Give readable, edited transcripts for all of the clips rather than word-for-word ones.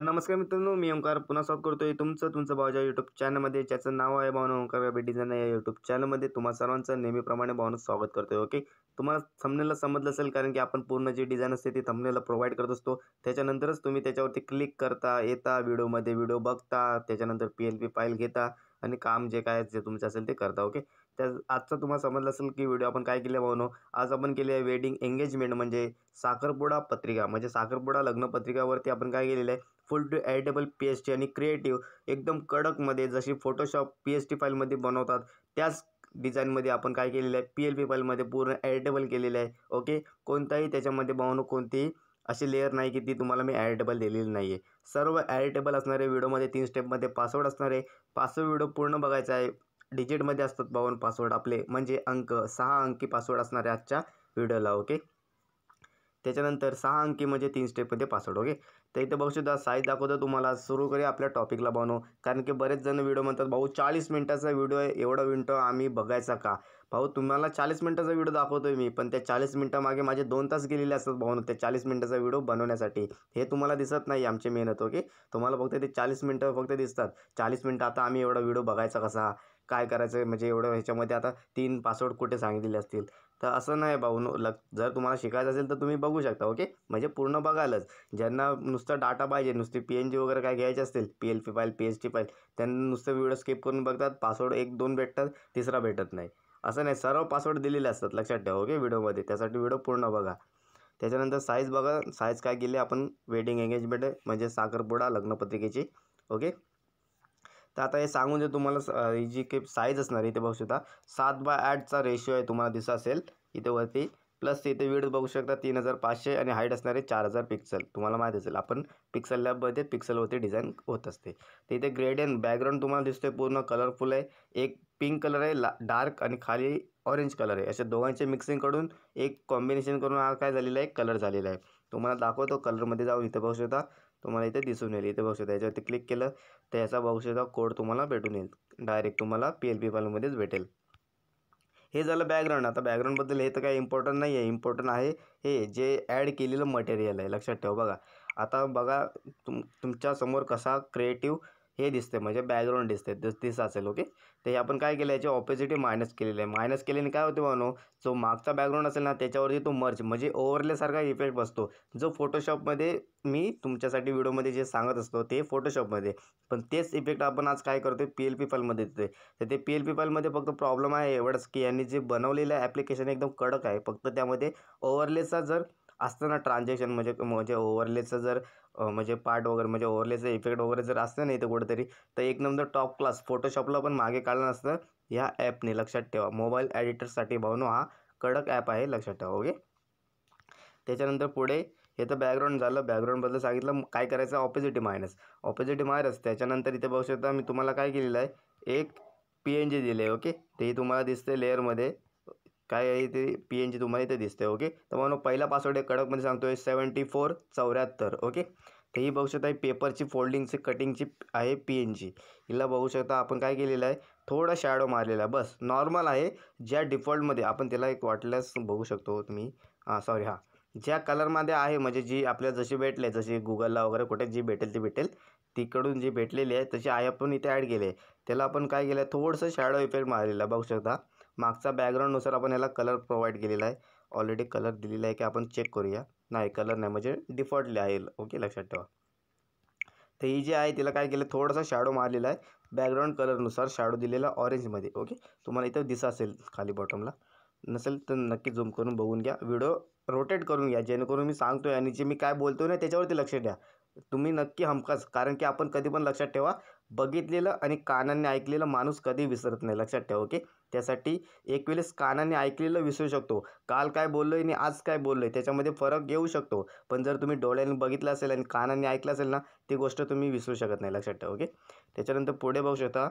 नमस्कार मित्रांनो, मी ओंकार पुन्हा स्वागत करतोय तुमचं भावजा यूट्यूब चॅनलमध्ये, ज्याचं नाव आहे भावना ओंकार वेब डिझाईन या यूट्यूब चॅनलमध्ये तुम्हा सर्वांचं नेहमीप्रमाणे भावना स्वागत करतोय. ओके, तुम्हाला थंबनेलला समजलं असेल, कारण की आपण पूर्ण जी डिझाईन असते ती थंबनेलला प्रोव्हाइड करत असतो. त्याच्यानंतरच तुम्ही त्याच्यावरती क्लिक करता, येता व्हिडिओमध्ये, व्हिडिओ बघता, त्याच्यानंतर PLP फाईल घेता आणि काम जे काय जे तुमचं असेल ते करता. ओके, तर आजचं तुम्हाला समजलं असेल की व्हिडिओ आपण काय केले भावनो. आज आपण केले आहे वेडिंग एंगेजमेंट म्हणजे साखरपुडा पत्रिका, म्हणजे साखरपुडा लग्न पत्रिकावरती आपण काय केलेलं आहे, फुल टू एडिटेबल PST आणि क्रिएटिव्ह एकदम कडकमध्ये जशी फोटोशॉप PST फाईलमध्ये बनवतात त्याच डिझाईनमध्ये आपण काय केलेलं आहे, PLP फाईलमध्ये पूर्ण एडिटेबल केलेलं आहे. ओके, कोणताही त्याच्यामध्ये भावनो कोणतीही अशी लेअर नाही की ती तुम्हाला मी एडिटेबल दिलेली नाही आहे. सर्व एडिटेबल असणारे व्हिडिओमध्ये 3 स्टेपमध्ये पासवर्ड असणार आहे. 5 व्हिडिओ पूर्ण बघायचा आहे. डिजिटमध्ये असतात भावनो पासवर्ड आपले, म्हणजे अंक 6 अंकी पासवर्ड असणार आहे आजच्या व्हिडिओला. ओके, त्याच्यानंतर 6 अंकी म्हणजे 3 स्टेपमध्ये पासवर्ड. ओके, तर इथं बघू शकता साईज दाखवतो तुम्हाला. सुरू करूया आपल्या टॉपिकला भाऊ, कारण की बरेच जण व्हिडिओ म्हणतात भाऊ 40 मिनिटाचा व्हिडिओ आहे, एवढा व्हिडिओ आम्ही बघायचा का. भाऊ तुम्हाला 40 मिनिटाचा व्हिडिओ दाखवतोय मी, पण त्या 40 मिनिटामागे माझे 2 तास गेलेले असतात भाऊ त्या 40 मिनिटाचा व्हिडिओ बनवण्यासाठी. हे तुम्हाला दिसत नाही आमची मेहनत. ओके, तुम्हाला फक्त ते 40 मिनिटं फक्त दिसतात. 40 मिनिटं आता आम्ही एवढा व्हिडिओ बघायचा कसा, काय करायचं, म्हणजे एवढं ह्याच्यामध्ये आता 3 पासवर्ड कुठे सांगितलेले असतील. तर असं नाही भाऊ, जर तुम्हाला शिकायचं असेल तर तुम्ही बघू शकता. ओके, म्हणजे पूर्ण बघायलाच. ज्यांना नुसतं डाटा पाहिजे, नुसती PNG वगैरे काय घ्यायचे असतील, PLP फाईल PST फाईल, त्यांना नुसतं व्हिडिओ स्किप करून बघतात. पासवर्ड 1-2 भेटतात, तिसरा भेटत नाही. असं नाही, सर्व पासवर्ड दिलेले असतात, लक्षात ठेवा. ओके, व्हिडिओमध्ये त्यासाठी व्हिडिओ पूर्ण बघा. त्याच्यानंतर साईज बघा, साईज काय केली आपण, वेडिंग एंगेजमेंट म्हणजे साखरपुडा लग्नपत्रिकेची. ओके, तर आता हे सांगून देतो तुम्हाला. ही जी काही साईज असणार इथे बघू शकता 7:8चा रेशो आहे, तुम्हाला दिसत असेल इथे वरती. प्लस इथे विड्थ बघू शकता 3500 आणि हाईट असणारे 4000 पिक्सल. तुम्हाला माहीत असेल आपण पिक्सल लॅबमध्ये पिक्सलवरती डिझाईन होत असते. तर इथे ग्रेडियंट बॅकग्राऊंड तुम्हाला दिसतोय पूर्ण कलरफुल आहे. एक पिंक कलर आहे डार्क आणि खाली ऑरेंज कलर आहे. अशा दोघांचे मिक्सिंग करून एक कॉम्बिनेशन करून हा काय झालेला आहे, कलर झालेला आहे. तुम्हाला दाखवतो कलरमध्ये जाऊन. इथे बघू शकता तुम्हाला इथे दिसून येईल. इथे बघू शकता याच्यावरती क्लिक केलं तर याचा बघू शकता कोड तुम्हाला भेटून येईल. डायरेक्ट तुम्हाला PLP फाईलमध्येच भेटेल. हे झालं बॅकग्राऊंड. आता बॅकग्राऊंडबद्दल हे तर काही इम्पॉर्टंट नाही आहे. इम्पॉर्टंट आहे हे जे ॲड केलेलं मटेरियल आहे, लक्षात ठेवा. बघा आता बघा तुमच्यासमोर कसा क्रिएटिव्ह हे दिसते, म्हणजे बॅकग्राऊंड दिसते दिसत असेल. ओके, तर हे आपण काय केलं, याची ऑपोजिट मायनस केलेलं आहे. मायनस केल्याने काय होते म्हणून, जो मागचा बॅकग्राऊंड असेल ना त्याच्यावरती तो मर्ज म्हणजे ओव्हरलेसारखा इफेक्ट बसतो, जो फोटोशॉपमध्ये मी तुमच्यासाठी व्हिडिओमध्ये जे सांगत असतो ते फोटोशॉपमध्ये. पण तेच इफेक्ट आपण आज काय करतो, PLP फाईलमध्ये देतोय. तर ते PLP फाईलमध्ये फक्त प्रॉब्लेम आहे एवढंच की यांनी जे बनवलेलं ॲप्लिकेशन एकदम कडक आहे. फक्त त्यामध्ये ओव्हरलेचा जर असतं ना ट्रान्झॅक्शन, म्हणजे ओव्हरलेचं जर म्हणजे पार्ट वगैरे, म्हणजे ओव्हरलेचं इफेक्ट वगैरे जर असतं ना इथे कुठेतरी, तर एक नंबर टॉप क्लास फोटोशॉपला पण मागे काढलं नसतं ह्या ॲपने. लक्षात ठेवा, मोबाईल एडिटरसाठी भावनो हा कडक ॲप आहे, लक्षात ठेवा. ओके, त्याच्यानंतर पुढे हे तर बॅकग्राऊंड झालं. बॅकग्राऊंडबद्दल सांगितलं. काय करायचं, ऑपोजिट मायनस. त्याच्यानंतर इथे बघू शकता मी तुम्हाला काय केलेलं आहे, एक PNG दिले. ओके, ते तुम्हाला दिसते लेअरमध्ये काय आहे, ते PNG तुम्हाला इथे दिसते. ओके, तर म्हणून पहिला पासवर्ड आहे कडकमध्ये सांगतोय 7474. ओके, तर ही बघू शकता ही पेपरची फोल्डिंगची कटिंगची आहे PNG. हिला बघू शकता आपण काय केलेलं आहे, थोडा शॅडो मारलेला आहे, बस नॉर्मल आहे. ज्या डिफॉल्टमध्ये आपण त्याला एक वाटल्यास बघू शकतो तुम्ही, ज्या कलरमध्ये आहे, म्हणजे जी आपल्याला जशी भेटले, जशी गुगलला वगैरे कुठे जी भेटेल ती भेटेल, तिकडून जी भेटलेली आहे तशी आहे आपण इथे ॲड केले. त्याला आपण काय केलं आहे, थोडंसं शॅडो इफेक्ट मारलेला बघू शकता. मागचा बॅकग्राऊंडनुसार आपण याला कलर प्रोव्हाइड केलेला आहे. ऑलरेडी कलर दिलेला आहे की आपण चेक करूया. नाही, कलर नाही, म्हणजे डिफॉल्टली आहे. ओके, लक्षात ठेवा. तर ही जी आहे तिला काय केलं, थोडासा शॅडो मारलेला आहे. बॅकग्राऊंड कलरनुसार शॅडो दिलेला ऑरेंजमध्ये. ओके, तुम्हाला इथं दिसत असेल खाली बॉटमला. नसेल तर नक्की झूम करून बघून घ्या. व्हिडिओ रोटेट करून घ्या, जेणेकरून मी सांगतोय आणि जे मी काय बोलतोय ना त्याच्यावरती लक्ष द्या तुम्ही नक्की हमखास. कारण की आपण कधी पण लक्षात ठेवा, बघितलेलं आणि कानाने ऐकलेलं माणूस कधी विसरत नाही, लक्षात ठेवा. ओके, त्यासाठी एक वेळेस कानाने ऐकलेलं विसरू शकतो, काल काय बोललो आहे आणि आज काय बोललो आहे त्याच्यामध्ये फरक येऊ शकतो. पण जर तुम्ही डोळ्याने बघितलं असेल आणि कानाने ऐकलं असेल ना, ती गोष्ट तुम्ही विसरू शकत नाही, लक्षात ठेवा. ओके, त्याच्यानंतर पुढे बघू शकता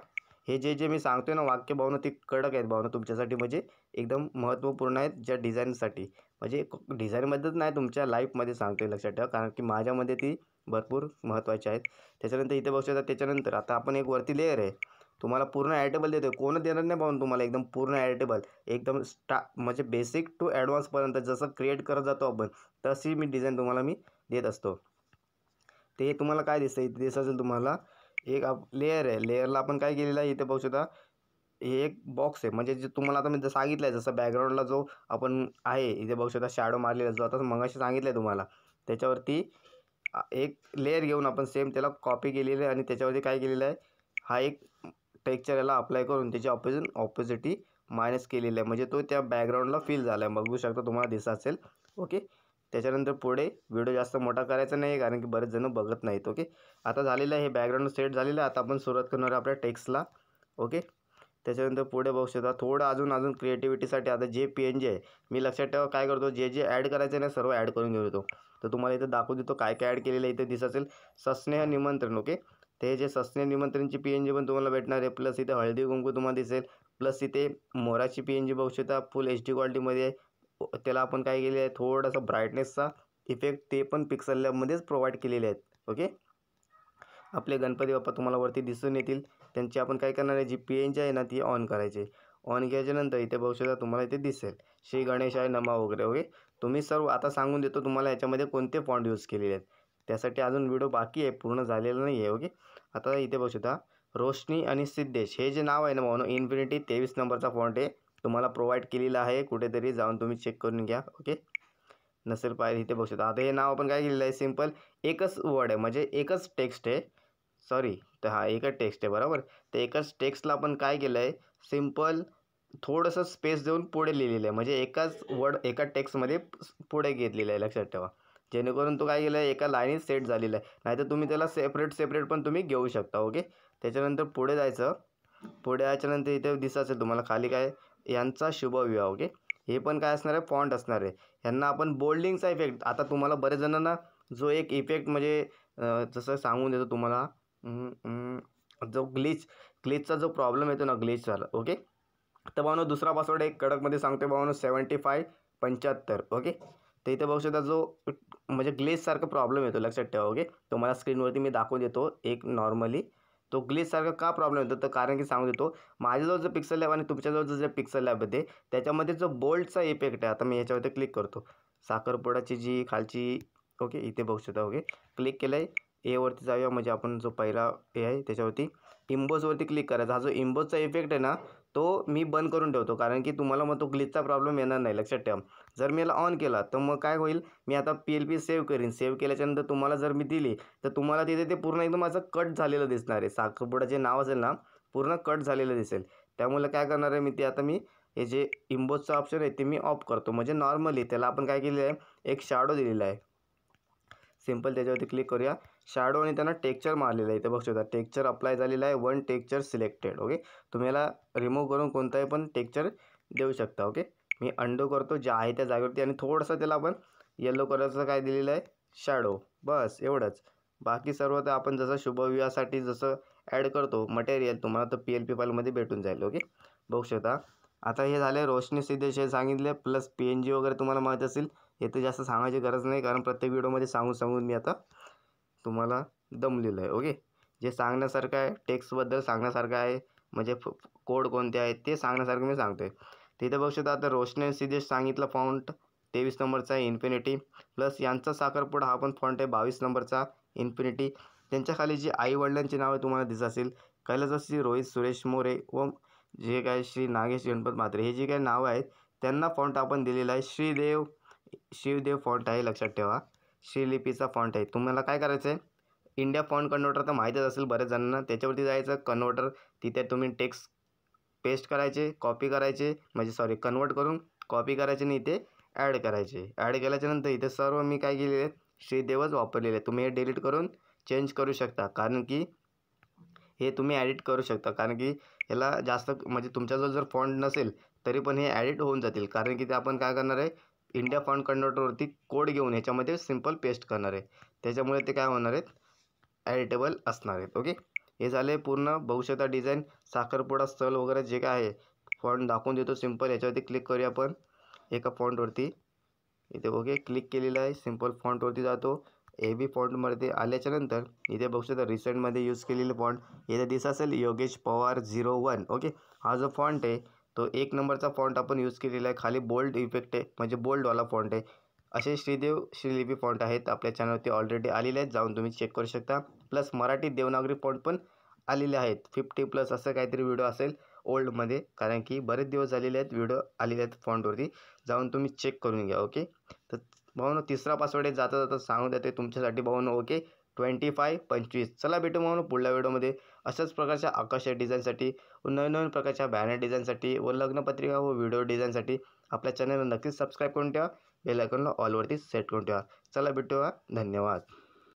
हे जे मी सांगतोय ना वाक्य भावना, ती कडक आहेत भावना तुमच्यासाठी, म्हणजे एकदम महत्त्वपूर्ण आहेत ज्या डिझाईनसाठी. म्हणजे डिझाईनमध्येच नाही, तुमच्या लाईफमध्ये सांगतोय, लक्षात ठेवा. कारण की माझ्यामध्ये ती भरपूर महत्त्वाचे आहेत. त्याच्यानंतर इथे बघू शकता. त्याच्यानंतर आता आपण एक वरती लेअर आहे, तुम्हाला पूर्ण ॲडिटेबल देतो. कोण देणार नाही पाहून तुम्हाला, एकदम पूर्ण ॲडिटेबल, एकदम म्हणजे बेसिक टू ॲडव्हान्सपर्यंत जसं क्रिएट करत जातो आपण तशी मी डिझाईन तुम्हाला मी देत असतो. ते तुम्हाला काय दिसतं इथे दिसत असेल तुम्हाला एक लेयर आहे. लेयरला आपण काय केलेलं आहे इथे बघू शकता, हे एक बॉक्स आहे. म्हणजे जे तुम्हाला आता मी जसं सांगितलं आहे, जसं बॅकग्राऊंडला जो आपण आहे इथे बघू शकता शॅडो मारलेला जो आता मगाशी सांगितलं आहे तुम्हाला, त्याच्यावरती एक लेयर घेऊन आपण सेम त्याला कॉपी केलेलं आहे आणि त्याच्यावरती काय केलेलं आहे, हा एक टेक्स्चर याला अप्लाय करून त्याची ऑपोजिटी मायनस केलेलं आहे. म्हणजे तो त्या बॅकग्राऊंडला फिल झाला आहे, बघू शकता तुम्हाला दिसत असेल. ओके, त्याच्यानंतर पुढे व्हिडिओ जास्त मोठा करायचा नाही कारण की बरेच जण बघत नाहीत. ओके, आता झालेलं आहे हे बॅकग्राऊंड सेट झालेलं आहे. आता आपण सुरुवात करणार आहे आपल्या टेक्स्टला. ओके, त्याच्यानंतर पुढे बघू शकता थोडं अजून क्रिएटिव्हिटीसाठी आता जे PNG आहे, मी लक्षात ठेवा काय करतो, जे ॲड करायचं आहे ना सर्व ॲड करून घेऊन येतो. तर तुम्हाला इथं दाखवू देतो काय काय ॲड केलेलं आहे. इथे दिसत असेल सस्नेह निमंत्रण. ओके, ते जे सस्नेह निमंत्रणची PNG पण तुम्हाला भेटणार आहे. प्लस इथे हळदी कुंकू तुम्हाला दिसेल. प्लस इथे मोराची PNG बघू शकता फुल HD क्वालिटीमध्ये आहे. त्याला आपण काय केले आहे, थोडासा ब्राईटनेसचा इफेक्ट ते पण पिक्सल लॅबमध्येच प्रोव्हाइड केलेले आहेत. ओके, आपले गणपती बाप्पा तुम्हाला वरती दिसून येतील. त्यांची आपण काय करणार आहे, जी PNG आहे ना ती ऑन करायची. ऑन केल्याच्यानंतर इथे बघू शकता तुम्हाला इथे दिसेल श्री गणेशाय नमः वगैरे. ओके, तुम्ही सर्व आता सांगून देतो तुम्हाला याच्यामध्ये कोणते फॉन्ट यूज केलेले आहेत. त्यासाठी अजून व्हिडिओ बाकी आहे, पूर्ण झालेला नाही आहे. ओके, आता इथे बघू शकता रोशनी आणि सिद्धेश हे जे नाव आहे ना भावनो, इन्फिनिटी 23 नंबरचा फॉन्ट आहे, तुम्हाला प्रोव्हाइड केलेला आहे. कुठेतरी जाऊन तुम्ही चेक करून घ्या. ओके, नसेल पाहिजे इथे बघू शकता. आता हे नाव आपण काय केलेलं आहे, सिम्पल एकच वर्ड आहे म्हणजे एकच टेक्स्ट आहे. सॉरी, तर हा एकच टेक्स्ट आहे बरोबर. तर एकच टेक्स्टला आपण काय केलं आहे, सिम्पल थोडंसं स्पेस देऊन पुढे लिहिलेलं आहे. म्हणजे एकाच वर्ड एका टेक्स्टमध्ये पुढे घेतलेलं आहे, लक्षात ठेवा. जेणेकरून तो काय केलं आहे, एका लाईनीत सेट झालेला आहे. नाहीतर तुम्ही त्याला सेपरेट पण तुम्ही घेऊ शकता. ओके, त्याच्यानंतर पुढे जायचं. पुढे याच्यानंतर इथे दिसत असेल तुम्हाला खाली काय, यांचा शुभविवाह. ओके, हे पण काय असणार आहे, फॉन्ट असणार आहे. ह्यांना आपण बोल्डिंगचा इफेक्ट, आता तुम्हाला बरेच जणांना जो एक इफेक्ट म्हणजे जसं सांगून देतो तुम्हाला, जो ग्लिचचा जो प्रॉब्लेम येतो ना ग्लिचवाला. ओके, तर भावनो दुसरा पासवर्ड एक कडकमध्ये सांगतो भावनो 7575. ओके, तर इथे बघू शकता जो म्हणजे ग्लिचसारखा प्रॉब्लेम येतो, लक्षात ठेवा. ओके, तुम्हाला स्क्रीनवरती मी दाखवून देतो एक नॉर्मली तो ग्लिचसारखा का प्रॉब्लेम येतो. तर कारण की सांगू देतो, माझ्याजवळ जो पिक्सल लॅब आणि तुमच्याजवळ जे पिक्सल लॅब आहे त्याच्यामध्ये जो बोल्डचा इफेक्ट आहे. आता मी याच्यावरती क्लिक करतो, साखरपुड्याची जी खालची. ओके, इथे बघू शकता. ओके, क्लिक केलं आहे, एवरती जाऊया म्हणजे आपण जो पहिला ए आहे त्याच्यावरती इम्बोजवरती क्लिक करायचा. हा जो इम्बोजचा इफेक्ट आहे ना तो मी बंद करून ठेवतो कारण की तुम्हाला मग तो ग्लिचचा प्रॉब्लेम येणार नाही, लक्षात ठेवा. जर मी याला ऑन केला तर मग काय होईल, मी आता PLP सेव्ह करीन. सेव्ह केल्याच्यानंतर तुम्हाला जर मी दिली तर तुम्हाला तिथे ते पूर्ण एकदम माझं कट झालेलं दिसणार आहे. साखरपुड्याचे नाव असेल ना पूर्ण कट झालेलं दिसेल. त्यामुळे काय करणार आहे मी हे जे इम्बोजचं ऑप्शन आहे ते मी ऑफ करतो. म्हणजे नॉर्मली त्याला आपण काय केलेलं आहे, एक शॅडो दिलेला आहे. सिम्पल त्याच्यावरती क्लिक करूया. शॅडो आणि त्यांना टेक्स्चर मारलेलं आहे. इथे बघू शकता टेक्स्चर अप्लाय झालेला आहे. One texture selected. ओके, तुम्ही याला रिमूव्ह करून कोणताही पण टेक्स्चर देऊ शकता. ओके, मी अंडो करतो जे आहे त्या जागेवरती आणि थोडंसं त्याला आपण येलो कलरचं काय दिलेलं आहे, शॅडो. बस एवढंच. बाकी सर्व तर आपण जसं शुभविवाहासाठी जसं ॲड करतो मटेरियल तुम्हाला तर PLP फाईलमध्ये भेटून जाईल. ओके, बघू शकता. आता हे झाले रोशनी सिद्धेश हे सांगितले, प्लस PNG वगैरे तुम्हाला माहीत असेल. हे तर जास्त सांगायची गरज नाही कारण प्रत्येक व्हिडिओमध्ये सांगून मी आता तुम्हाला दमलेलं आहे. ओके, जे सांगण्यासारखं आहे टेक्स्टबद्दल सांगण्यासारखं आहे म्हणजे कोड कोणते आहेत ते सांगण्यासारखं मी सांगतो आहे. तिथे बघू शकता आता रोशनी सिद्धेश सांगितलं फॉन्ट 23 नंबरचा आहे इन्फिनिटी. प्लस यांचा साखरपुडा हा पण फॉन्ट आहे 22 नंबरचा इन्फिनिटी. त्यांच्या खाली जी आईवडिलांची नावे तुम्हाला दिसत असेल, कैलासवासी रोहित सुरेश मोरे व जे काय श्री नागेश गणपत म्हात्रे हे जे काही नावं आहेत त्यांना फॉन्ट आपण दिलेला आहे शिवदेव फॉन्ट आहे, लक्षात ठेवा. श्रीलिपीचा फॉन्ट आहे. तुम्हाला काय करायचं आहे, इंडिया फॉन्ट कन्वर्टर तर माहीतच असेल बऱ्याच जणांना. त्याच्यावरती जायचं कन्वर्टर, तिथे तुम्ही टेक्स्ट पेस्ट करायचे, कॉपी करायचे म्हणजे कन्वर्ट करून कॉपी करायचे आणि इथे ॲड करायचे. ॲड केल्याच्यानंतर इथे सर्व मी काय केलेले आहे, श्रीदेवच वापरलेले आहे. तुम्ही हे डिलीट करून चेंज करू शकता कारण की हे तुम्ही ॲडिट करू शकता कारण की ह्याला जास्त म्हणजे तुमच्याजवळ जर फॉन्ट नसेल तरी पण हे ॲडिट होऊन जातील कारण की ते आपण काय करणार आहे, इंडिया फॉन्ट कन्वर्टरवरती कोड घेऊन ह्याच्यामध्ये सिम्पल पेस्ट करणार आहे. त्याच्यामुळे ते काय होणार आहेत, ॲडिटेबल असणार आहेत. ओके, हे झाले पूर्ण बघू शकता डिझाईन. साखरपुडा स्थळ वगैरे जे काय आहे फॉन्ट दाखवून देतो सिम्पल. याच्यावरती क्लिक करूया आपण एका फॉन्टवरती. इथे ओके क्लिक केलेलं आहे. सिम्पल फॉन्टवरती जातो. AB फॉन्टमध्ये आल्याच्यानंतर इथे बघू शकता रिसेंटमध्ये यूज केलेले फॉन्ट इथे दिसत असेल योगेश पवार 01. ओके, हा जो फॉन्ट आहे तो 1 नंबरचा फॉन्ट आपण यूज केलेला आहे. खाली बोल्ड इफेक्ट आहे म्हणजे बोल्डवाला फॉन्ट आहे. असे श्रीदेव श्रीलिपी फॉन्ट आहेत आपल्या चॅनलवरती ऑलरेडी आलेले आहेत, जाऊन तुम्ही चेक करू शकता. प्लस मराठी देवनागरी फॉन्ट पण आलेले आहेत. 50+ असं काहीतरी व्हिडिओ असेल ओल्डमध्ये, कारण की बरेच दिवस झालेले आहेत व्हिडिओ आलेले आहेत फॉन्टवरती, जाऊन तुम्ही चेक करून घ्या. ओके. तर भाऊनो तिसरा पासवर्ड आहे, जाता जाता सांगू देते तुमच्यासाठी भाऊनो. ओके. 2525. चला भेटू भाऊनो पुढल्या व्हिडिओमध्ये अशाच प्रकारच्या आकर्षक डिझाईनसाठी व नवीन प्रकारच्या बॅनर डिझाईनसाठी व लग्नपत्रिका व व्हिडिओ डिझाईनसाठी आपल्या चॅनलला नक्कीच सबस्क्राईब करून ठेवा. बेल आयकॉनला ऑलवरती सेट करून ठेवा. चला भेटूया. धन्यवाद.